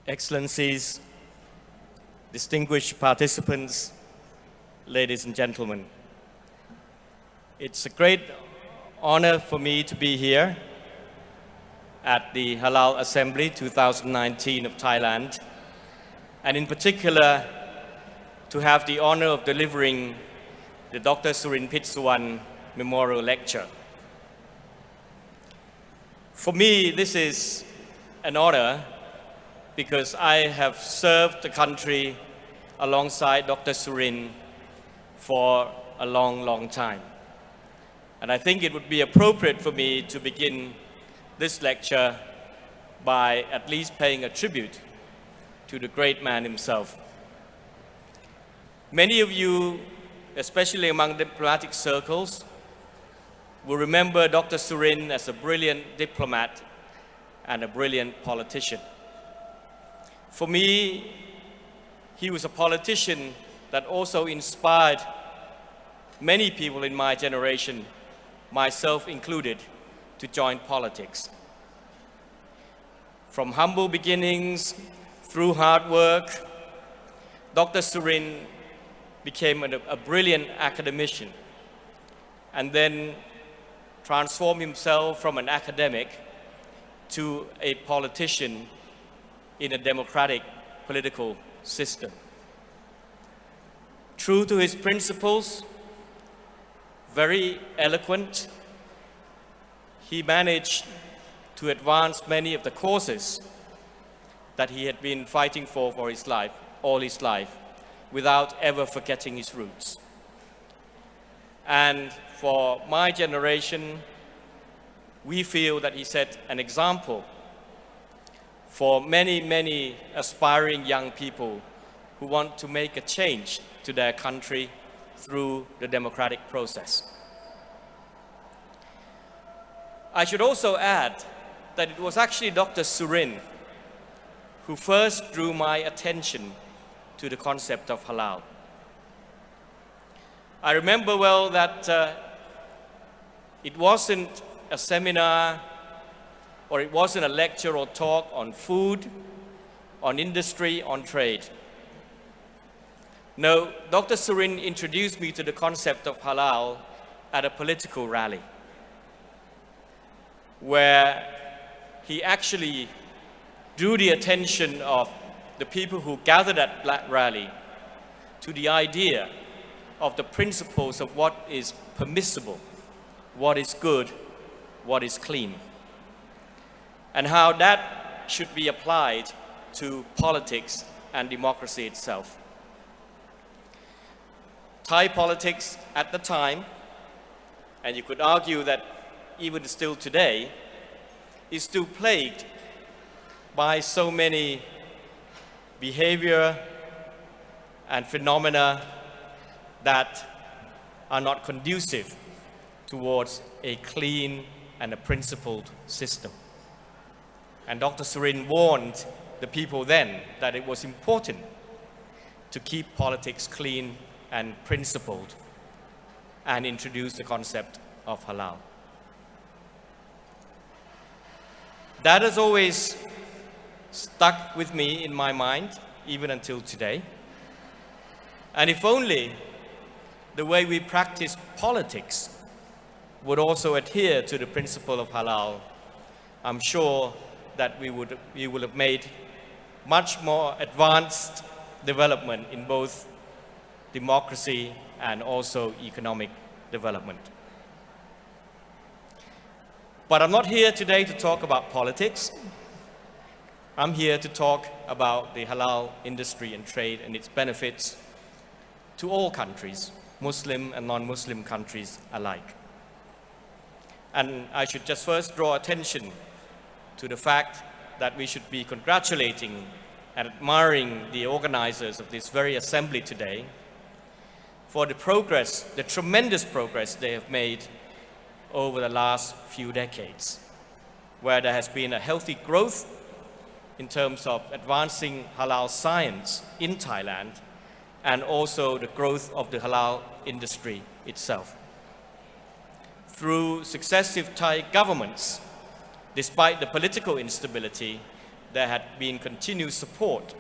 Excellencies, distinguished participants, ladies and gentlemen. It's a great honor for me to be here at the Halal Assembly 2019 of Thailand, and in particular to have the honor of delivering the Dr. Surin Pitsuwan Memorial Lecture. For me, this is an honor because I have served the country alongside Dr. Surin for a long time. And I think it would be appropriate for me to begin this lecture by at least paying a tribute to the great man himself. Many of you, especially among diplomatic circles, will remember Dr. Surin as a brilliant diplomat and a brilliant politician. For me, he was a politician that also inspired many people in my generation, myself included, to join politics. From humble beginnings, through hard work, Dr. Surin became a brilliant academician and then transformed himself from an academic to a politician in a democratic political system. True to his principles, very eloquent, he managed to advance many of the causes that he had been fighting for his life, all his life, without ever forgetting his roots. And for my generation, we feel that he set an example for many aspiring young people who want to make a change to their country through the democratic process. I should also add that it was actually Dr. Surin who first drew my attention to the concept of halal. I remember well that it wasn't a seminar or it wasn't a lecture or talk on food, on industry, on trade. No, Dr. Surin introduced me to the concept of halal at a political rally, where he actually drew the attention of the people who gathered at that rally to the idea of the principles of what is permissible, what is good, what is clean, and how that should be applied to politics and democracy itself. Thai politics at the time, and you could argue that even still today, is still plagued by so many behavior and phenomena that are not conducive towards a clean and a principled system. And Dr. Surin warned the people then that it was important to keep politics clean and principled and introduce the concept of halal. That has always stuck with me in my mind, even until today. And if only the way we practice politics would also adhere to the principle of halal, I'm sure that we will have made much more advanced development in both democracy and also economic development. But I'm not here today to talk about politics. I'm here to talk about the halal industry and trade and its benefits to all countries, Muslim and non-Muslim countries alike. And I should just first draw attention to the fact that we should be congratulating and admiring the organizers of this very assembly today for the progress, the tremendous progress they have made over the last few decades, where there has been a healthy growth in terms of advancing halal science in Thailand and also the growth of the halal industry itself. Through successive Thai governments, despite the political instability, there had been continued support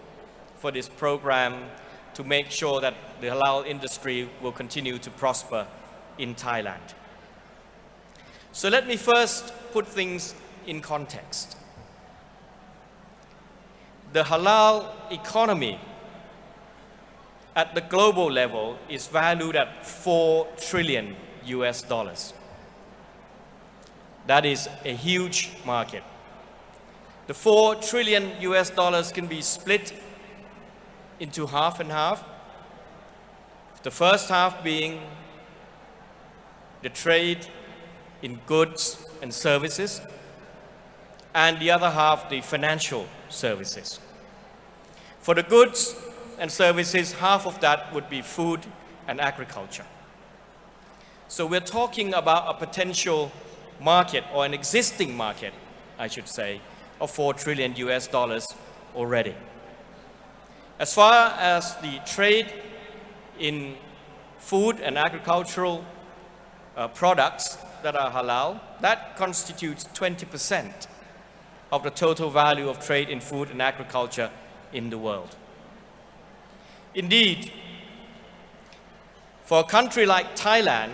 for this program to make sure that the halal industry will continue to prosper in Thailand. So let me first put things in context. The halal economy at the global level is valued at $4 trillion. That is a huge market. The $4 trillion can be split into half and half. The first half being the trade in goods and services, and the other half the financial services. For the goods and services, half of that would be food and agriculture. So we're talking about a potential market, or an existing market, I should say, of $4 trillion already. As far as the trade in food and agricultural products that are halal, that constitutes 20% of the total value of trade in food and agriculture in the world. Indeed, for a country like Thailand,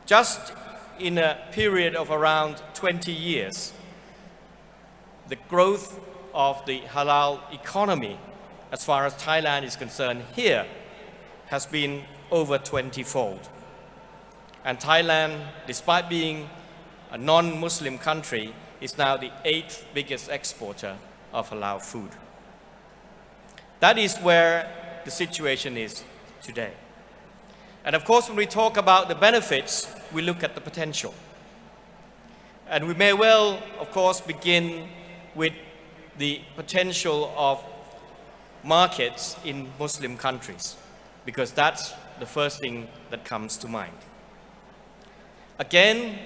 just in a period of around 20 years, the growth of the halal economy, as far as Thailand is concerned here, has been over 20-fold. And Thailand, despite being a non-Muslim country, is now the 8th biggest exporter of halal food. That is where the situation is today. And of course, when we talk about the benefits, we look at the potential. And we may well, of course, begin with the potential of markets in Muslim countries, because that's the first thing that comes to mind. Again,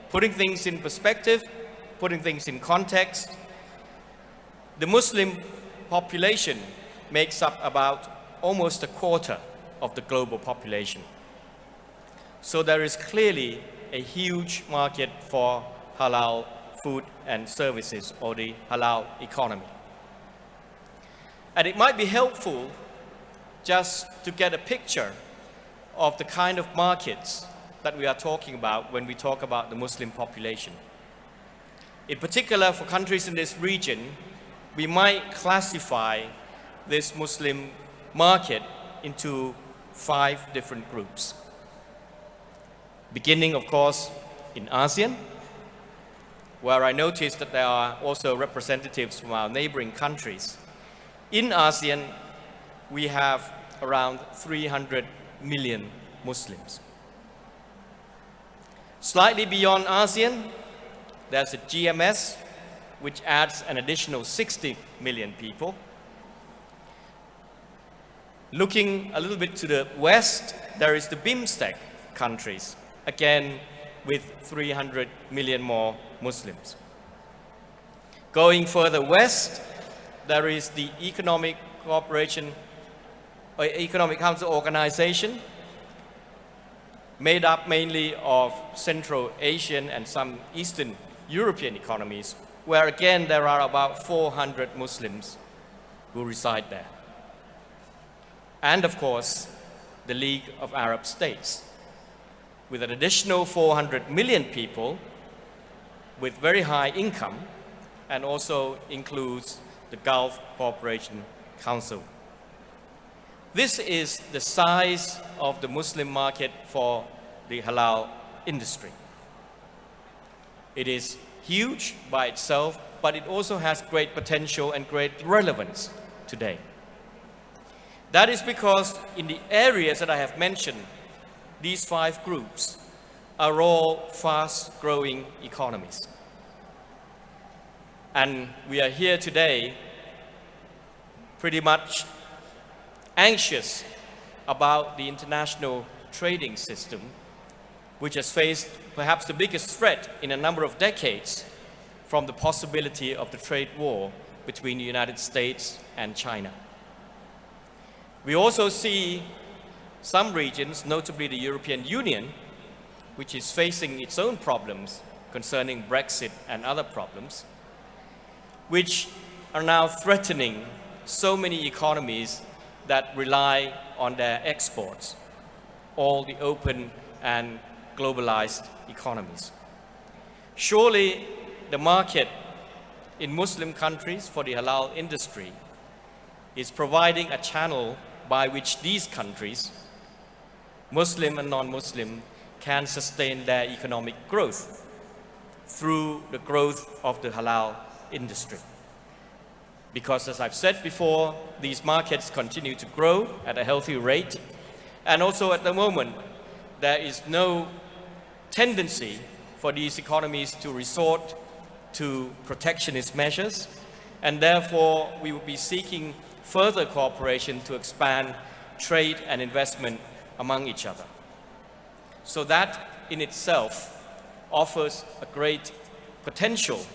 putting things in perspective, putting things in context, the Muslim population makes up about almost a quarter of the global population. So there is clearly a huge market for halal food and services, or the halal economy. And it might be helpful just to get a picture of the kind of markets that we are talking about when we talk about the Muslim population. In particular, for countries in this region, we might classify this Muslim market into 5 different groups. Beginning, of course, in ASEAN, where I noticed that there are also representatives from our neighboring countries. In ASEAN, we have around 300 million Muslims. Slightly beyond ASEAN, there's a GMS, which adds an additional 60 million people. Looking a little bit to the west, there is the BIMSTEC countries, again with 300 million more Muslims. Going further west, there is the Economic Council Organization, made up mainly of Central Asian and some Eastern European economies, where again there are about 400 Muslims who reside there. And of course, the League of Arab States, with an additional 400 million people with very high income, and also includes the Gulf Cooperation Council. This is the size of the Muslim market for the halal industry. It is huge by itself, but it also has great potential and great relevance today. That is because in the areas that I have mentioned, these 5 groups are all fast-growing economies. And we are here today pretty much anxious about the international trading system, which has faced perhaps the biggest threat in a number of decades from the possibility of the trade war between the United States and China. We also see some regions, notably the European Union, which is facing its own problems concerning Brexit and other problems. which are now threatening so many economies that rely on their exports, all the open and globalized economies. Surely the market in Muslim countries for the halal industry is providing a channel by which these countries, Muslim and non-Muslim, can sustain their economic growth through the growth of the halal industry. Because as I've said before, these markets continue to grow at a healthy rate, and also at the moment there is no tendency for these economies to resort to protectionist measures, and therefore we will be seeking further cooperation to expand trade and investment among each other. So that in itself offers a great potential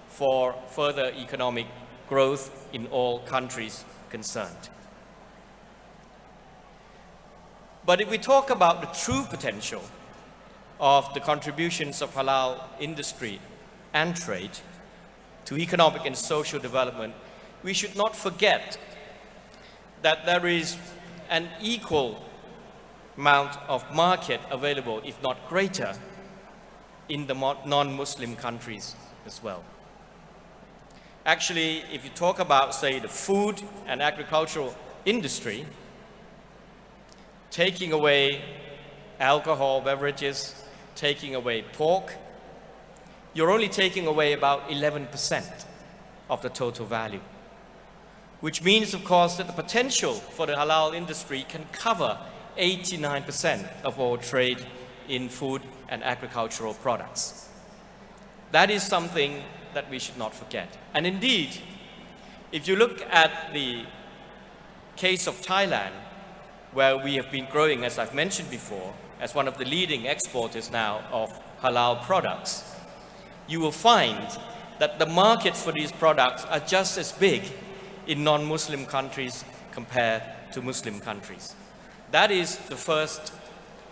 for further economic growth in all countries concerned. But if we talk about the true potential of the contributions of halal industry and trade to economic and social development, we should not forget that there is an equal amount of market available, if not greater, in the non-Muslim countries as well. Actually, if you talk about, say, the food and agricultural industry, taking away alcohol beverages, taking away pork, you're only taking away about 11% of the total value, which means, of course, that the potential for the halal industry can cover 89% of all trade in food and agricultural products. That is something that we should not forget. And indeed, if you look at the case of Thailand, where we have been growing, as I've mentioned before, as one of the leading exporters now of halal products, you will find that the markets for these products are just as big in non-Muslim countries compared to Muslim countries. That is the first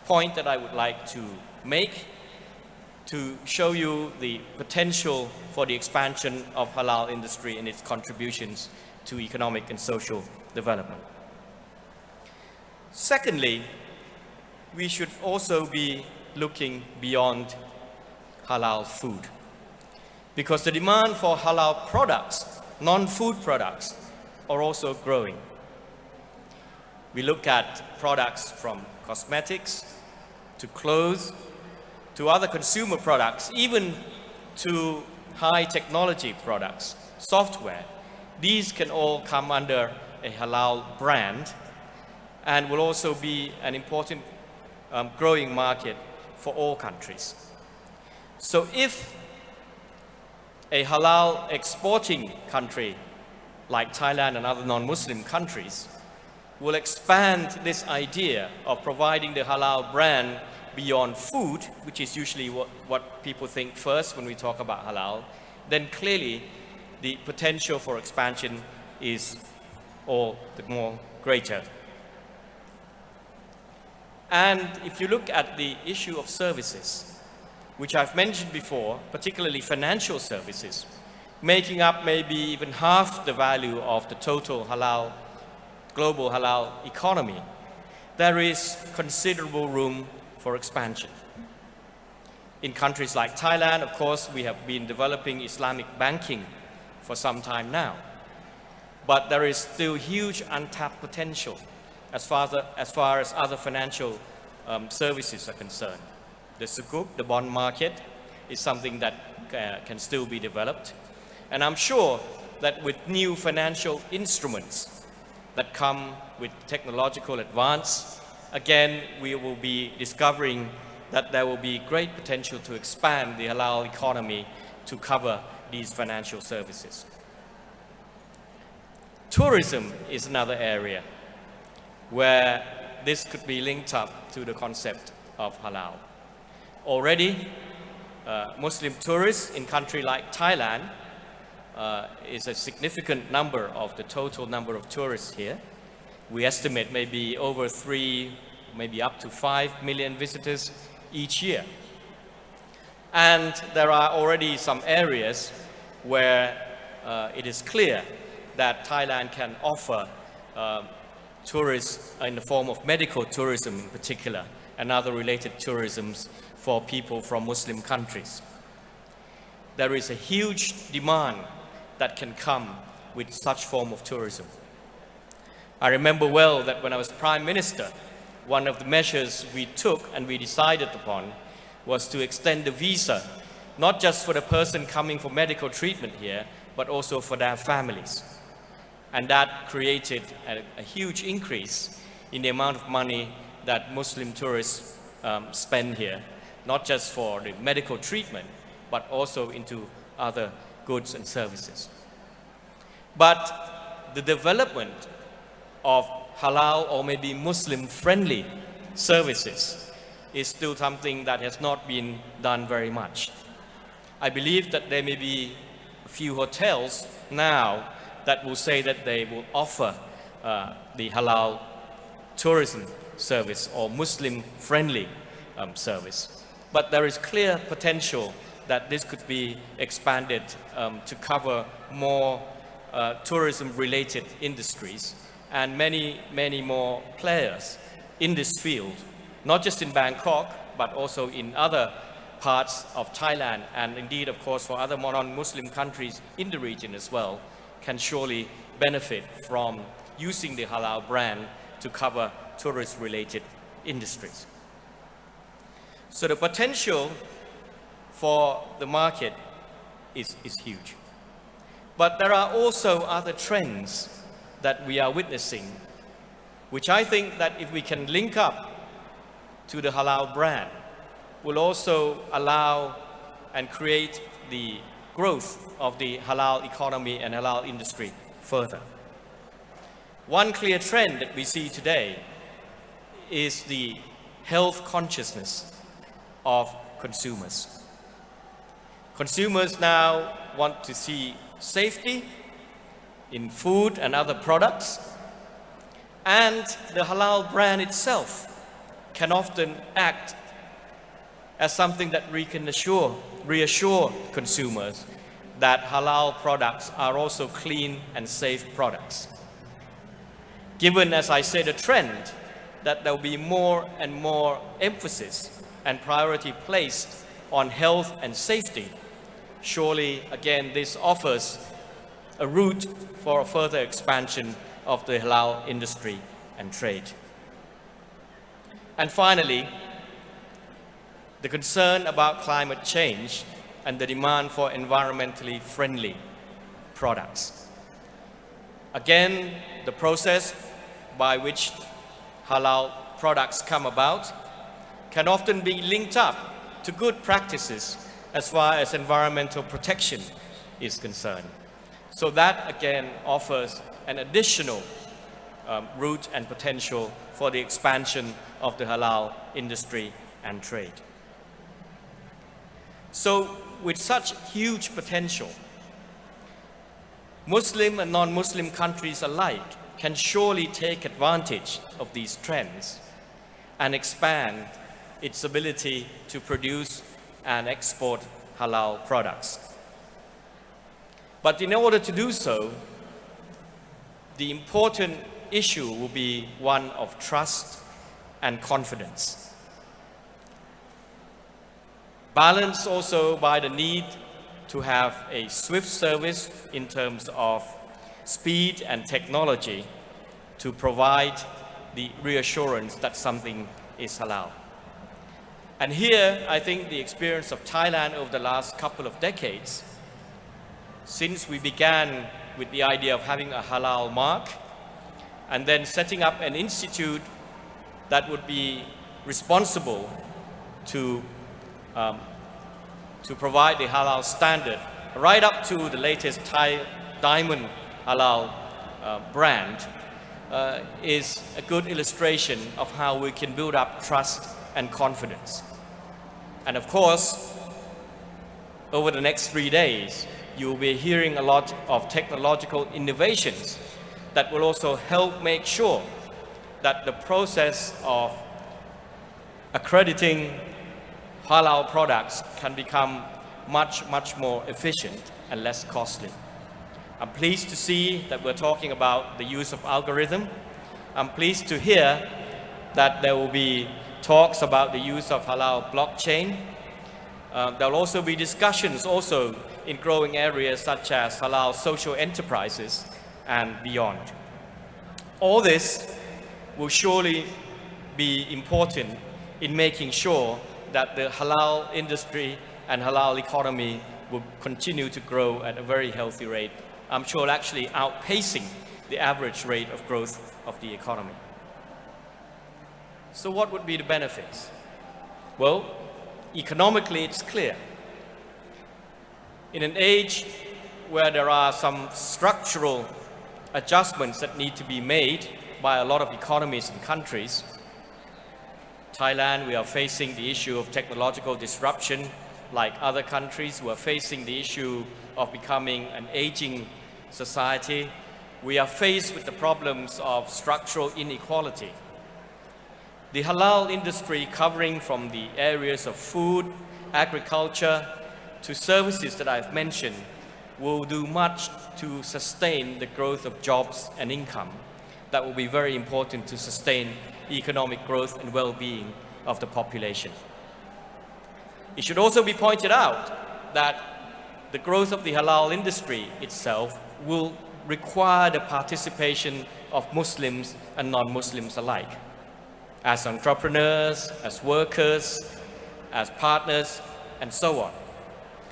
point that I would like to make to show you the potential for the expansion of halal industry and its contributions to economic and social development. Secondly, we should also be looking beyond halal food, because the demand for halal products, non-food products, are also growing. We look at products from cosmetics to clothes to other consumer products, even to high technology products, software. These can all come under a halal brand and will also be an important growing market for all countries. So if a halal exporting country like Thailand and other non-Muslim countries will expand this idea of providing the halal brand beyond food, which is usually what people think first when we talk about halal, then clearly the potential for expansion is all the more greater. And if you look at the issue of services, which I've mentioned before, particularly financial services, making up maybe even half the value of the total halal, global halal economy, there is considerable room for expansion. In countries like Thailand, of course, we have been developing Islamic banking for some time now, but there is still huge untapped potential as far as other financial services are concerned. The sukuk, the bond market, is something that can still be developed. And I'm sure that with new financial instruments that come with technological advance, again, we will be discovering that there will be great potential to expand the halal economy to cover these financial services. Tourism is another area where this could be linked up to the concept of halal. Already, Muslim tourists in countries like Thailand is a significant number of the total number of tourists here. We estimate maybe over 3, maybe up to 5 million visitors each year. And there are already some areas where it is clear that Thailand can offer tourists in the form of medical tourism in particular and other related tourisms for people from Muslim countries. There is a huge demand that can come with such form of tourism. I remember well that when I was Prime Minister, one of the measures we took and we decided upon was to extend the visa, not just for the person coming for medical treatment here, but also for their families. And that created a huge increase in the amount of money that Muslim tourists spend here, not just for the medical treatment, but also into other goods and services. But the development of halal or maybe Muslim-friendly services is still something that has not been done very much. I believe that there may be a few hotels now that will say that they will offer the halal tourism service or Muslim-friendly service. But there is clear potential that this could be expanded to cover more tourism-related industries and many more players in this field, not just in Bangkok, but also in other parts of Thailand, and indeed, of course, for other non-Muslim countries in the region as well, can surely benefit from using the halal brand to cover tourist-related industries. So the potential for the market is huge. But there are also other trends that we are witnessing, which I think that if we can link up to the halal brand, will also allow and create the growth of the halal economy and halal industry further. One clear trend that we see today is the health consciousness of consumers. Consumers now want to see safety in food and other products, and the halal brand itself can often act as something that we can reassure consumers that halal products are also clean and safe products. Given, as I said, a trend that there will be more and more emphasis and priority placed on health and safety, surely, again, this offers a route for a further expansion of the halal industry and trade. And finally, the concern about climate change and the demand for environmentally friendly products. Again, the process by which halal products come about can often be linked up to good practices as far as environmental protection is concerned. So that again offers an additional route and potential for the expansion of the halal industry and trade. So with such huge potential, Muslim and non-Muslim countries alike can surely take advantage of these trends and expand its ability to produce and export halal products. But in order to do so, the important issue will be one of trust and confidence. Balanced also by the need to have a swift service in terms of speed and technology to provide the reassurance that something is halal. And here, I think the experience of Thailand over the last couple of decades, since we began with the idea of having a halal mark and then setting up an institute that would be responsible to provide the halal standard right up to the latest Thai diamond halal brand is a good illustration of how we can build up trust and confidence. And of course, over the next 3 days, you will be hearing a lot of technological innovations that will also help make sure that the process of accrediting halal products can become much more efficient and less costly. I'm pleased to see that we're talking about the use of algorithm. I'm pleased to hear that there will be talks about the use of halal blockchain. There will also be discussions also in growing areas such as halal social enterprises and beyond. All this will surely be important in making sure that the halal industry and halal economy will continue to grow at a very healthy rate. I'm sure actually outpacing the average rate of growth of the economy. So what would be the benefits? Well, economically it's clear. In an age where there are some structural adjustments that need to be made by a lot of economies and countries, Thailand, we are facing the issue of technological disruption like other countries. We are facing the issue of becoming an aging society. We are faced with the problems of structural inequality. The halal industry, covering from the areas of food, agriculture, to services that I've mentioned, will do much to sustain the growth of jobs and income. That will be very important to sustain economic growth and well-being of the population. It should also be pointed out that the growth of the halal industry itself will require the participation of Muslims and non-Muslims alike, as entrepreneurs, as workers, as partners, and so on.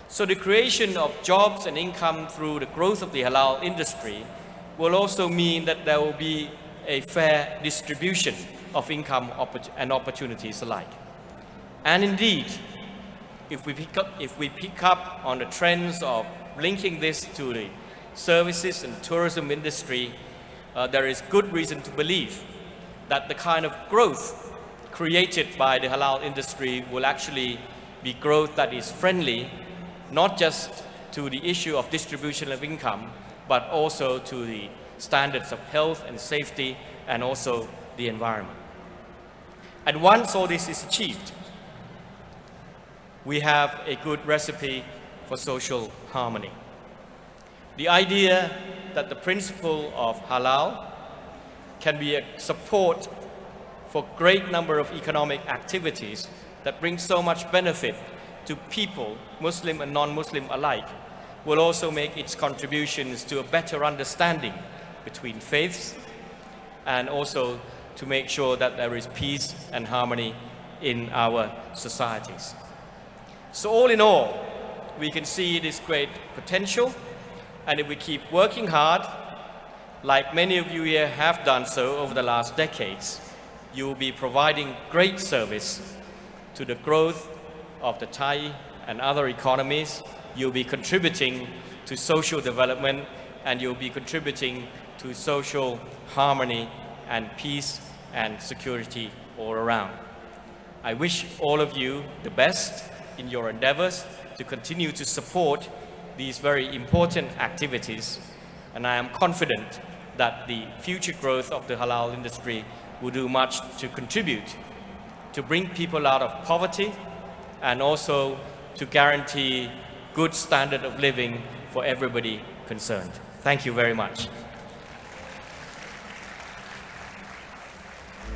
So the creation of jobs and income through the growth of the halal industry will also mean that there will be a fair distribution of income and opportunities alike. And indeed, if we pick up on the trends of linking this to the services and tourism industry, there is good reason to believe that the kind of growth created by the halal industry will actually be growth that is friendly, not just to the issue of distribution of income, but also to the standards of health and safety and also the environment. And once all this is achieved, we have a good recipe for social harmony. The idea that the principle of halal can be a support for a great number of economic activities that bring so much benefit to people, Muslim and non-Muslim alike, will also make its contributions to a better understanding between faiths and also to make sure that there is peace and harmony in our societies. So all in all, we can see this great potential, and if we keep working hard, like many of you here have done so over the last decades, you will be providing great service to the growth of the Thai and other economies. You'll be contributing to social development, and you'll be contributing to social harmony and peace and security all around. I wish all of you the best in your endeavors to continue to support these very important activities, and I am confident that the future growth of the halal industry will do much to contribute to bring people out of poverty and also to guarantee good standard of living for everybody concerned. Thank you very much.